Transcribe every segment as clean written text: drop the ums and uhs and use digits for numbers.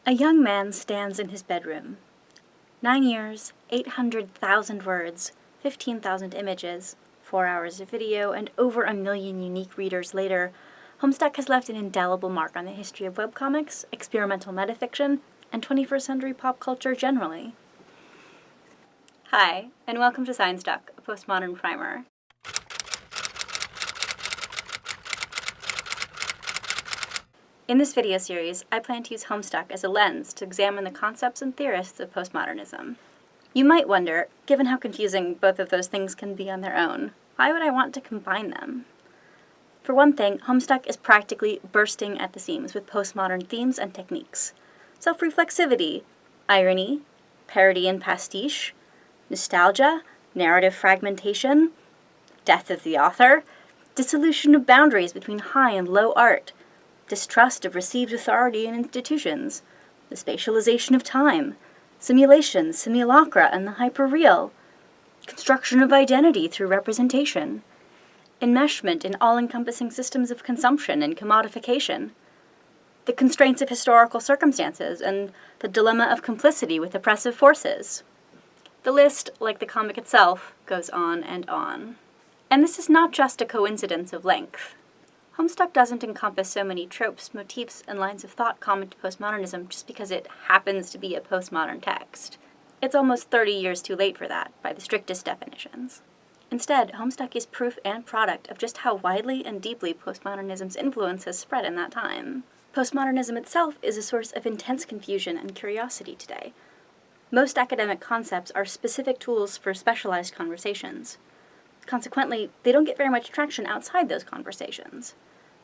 A young man stands in his bedroom. 9 years, 800,000 words, 15,000 images, 4 hours of video, and over 1 million unique readers later, Homestuck has left an indelible mark on the history of webcomics, experimental metafiction, and 21st century pop culture generally. Hi, and welcome to Signstuck, a postmodern primer. In this video series, I plan to use Homestuck as a lens to examine the concepts and theorists of postmodernism. You might wonder, given how confusing both of those things can be on their own, why would I want to combine them? For one thing, Homestuck is practically bursting at the seams with postmodern themes and techniques. Self-reflexivity, irony, parody and pastiche, nostalgia, narrative fragmentation, death of the author, dissolution of boundaries between high and low art, distrust of received authority in institutions, the spatialization of time, simulation, simulacra, and the hyperreal, construction of identity through representation, enmeshment in all-encompassing systems of consumption and commodification, the constraints of historical circumstances, and the dilemma of complicity with oppressive forces. The list, like the comic itself, goes on and on. And this is not just a coincidence of length. Homestuck doesn't encompass so many tropes, motifs, and lines of thought common to postmodernism just because it happens to be a postmodern text. It's almost 30 years too late for that, by the strictest definitions. Instead, Homestuck is proof and product of just how widely and deeply postmodernism's influence has spread in that time. Postmodernism itself is a source of intense confusion and curiosity today. Most academic concepts are specific tools for specialized conversations. Consequently, they don't get very much traction outside those conversations.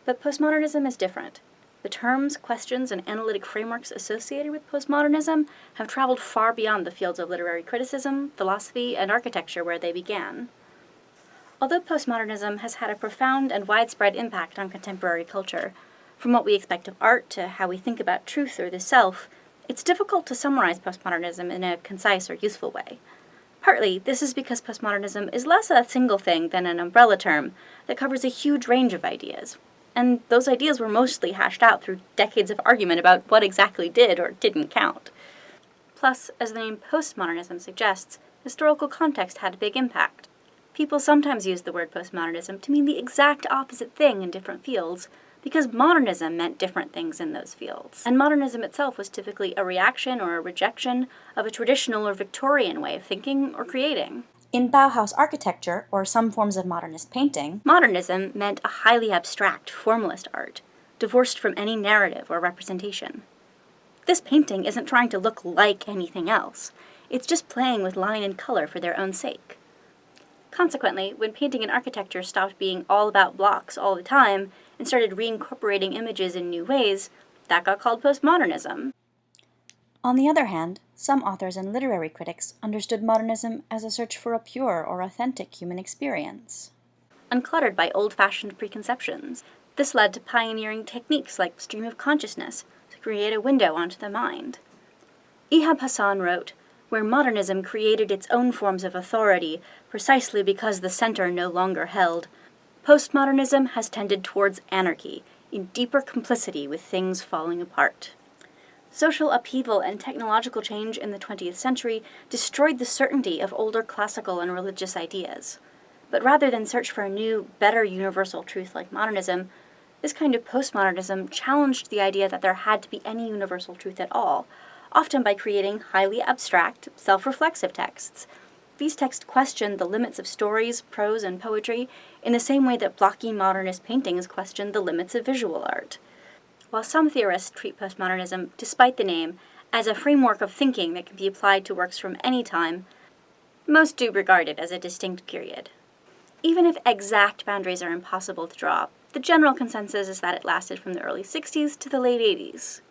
But postmodernism is different. The terms, questions, and analytic frameworks associated with postmodernism have traveled far beyond the fields of literary criticism, philosophy, and architecture where they began. Although postmodernism has had a profound and widespread impact on contemporary culture, from what we expect of art to how we think about truth or the self, it's difficult to summarize postmodernism in a concise or useful way. Partly, this is because postmodernism is less a single thing than an umbrella term that covers a huge range of ideas. And those ideas were mostly hashed out through decades of argument about what exactly did or didn't count. Plus, as the name postmodernism suggests, historical context had a big impact. People sometimes use the word postmodernism to mean the exact opposite thing in different fields, because modernism meant different things in those fields. And modernism itself was typically a reaction or a rejection of a traditional or Victorian way of thinking or creating. In Bauhaus architecture, or some forms of modernist painting, modernism meant a highly abstract, formalist art, divorced from any narrative or representation. This painting isn't trying to look like anything else. It's just playing with line and color for their own sake. Consequently, when painting and architecture stopped being all about blocks all the time and started reincorporating images in new ways, that got called postmodernism. On the other hand, some authors and literary critics understood modernism as a search for a pure or authentic human experience, uncluttered by old-fashioned preconceptions. This led to pioneering techniques like stream of consciousness to create a window onto the mind. Ihab Hassan wrote, "Where modernism created its own forms of authority precisely because the center no longer held, postmodernism has tended towards anarchy, in deeper complicity with things falling apart." Social upheaval and technological change in the 20th century destroyed the certainty of older classical and religious ideas. But rather than search for a new, better universal truth like modernism, this kind of postmodernism challenged the idea that there had to be any universal truth at all, often by creating highly abstract, self-reflexive texts. These texts questioned the limits of stories, prose, and poetry in the same way that blocky modernist paintings questioned the limits of visual art. While some theorists treat postmodernism, despite the name, as a framework of thinking that can be applied to works from any time, most do regard it as a distinct period. Even if exact boundaries are impossible to draw, the general consensus is that it lasted from the early 60s to the late 80s.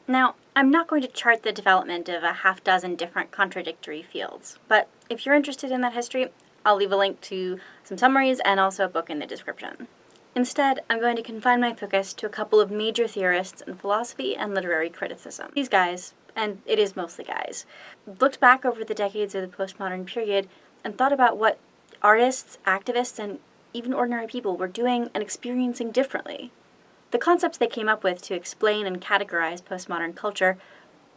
Now, I'm not going to chart the development of a half-dozen different contradictory fields, but if you're interested in that history, I'll leave a link to some summaries and also a book in the description. Instead, I'm going to confine my focus to a couple of major theorists in philosophy and literary criticism. These guys, and it is mostly guys, looked back over the decades of the postmodern period and thought about what artists, activists, and even ordinary people were doing and experiencing differently. The concepts they came up with to explain and categorize postmodern culture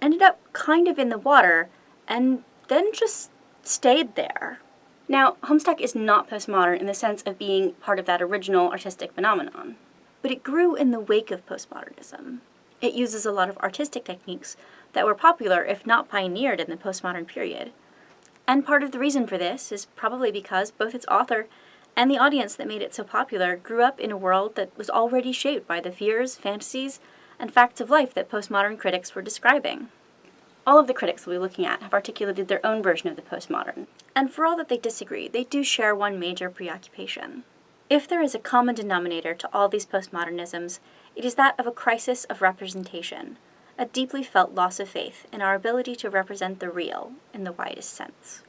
ended up kind of in the water and then just stayed there. Now, Homestuck is not postmodern in the sense of being part of that original artistic phenomenon, but it grew in the wake of postmodernism. It uses a lot of artistic techniques that were popular, if not pioneered, in the postmodern period. And part of the reason for this is probably because both its author and the audience that made it so popular grew up in a world that was already shaped by the fears, fantasies, and facts of life that postmodern critics were describing. All of the critics we'll be looking at have articulated their own version of the postmodern, and for all that they disagree, they do share one major preoccupation. If there is a common denominator to all these postmodernisms, it is that of a crisis of representation, a deeply felt loss of faith in our ability to represent the real in the widest sense.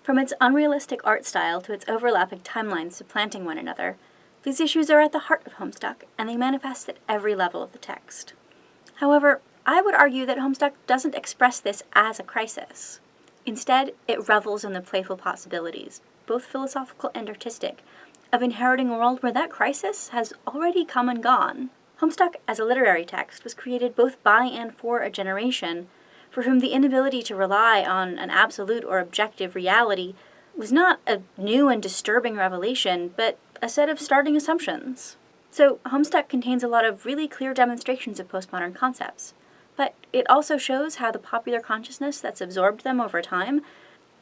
From its unrealistic art style to its overlapping timelines supplanting one another, these issues are at the heart of Homestuck, and they manifest at every level of the text. However, I would argue that Homestuck doesn't express this as a crisis. Instead, it revels in the playful possibilities, both philosophical and artistic, of inheriting a world where that crisis has already come and gone. Homestuck, as a literary text, was created both by and for a generation for whom the inability to rely on an absolute or objective reality was not a new and disturbing revelation, but a set of starting assumptions. So Homestuck contains a lot of really clear demonstrations of postmodern concepts, but it also shows how the popular consciousness that's absorbed them over time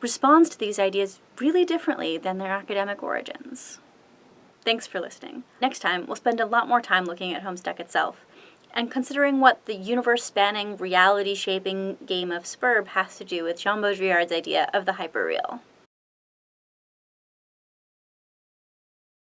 responds to these ideas really differently than their academic origins. Thanks for listening. Next time, we'll spend a lot more time looking at Homestuck itself, and considering what the universe-spanning, reality-shaping game of Spurb has to do with Jean Baudrillard's idea of the hyperreal.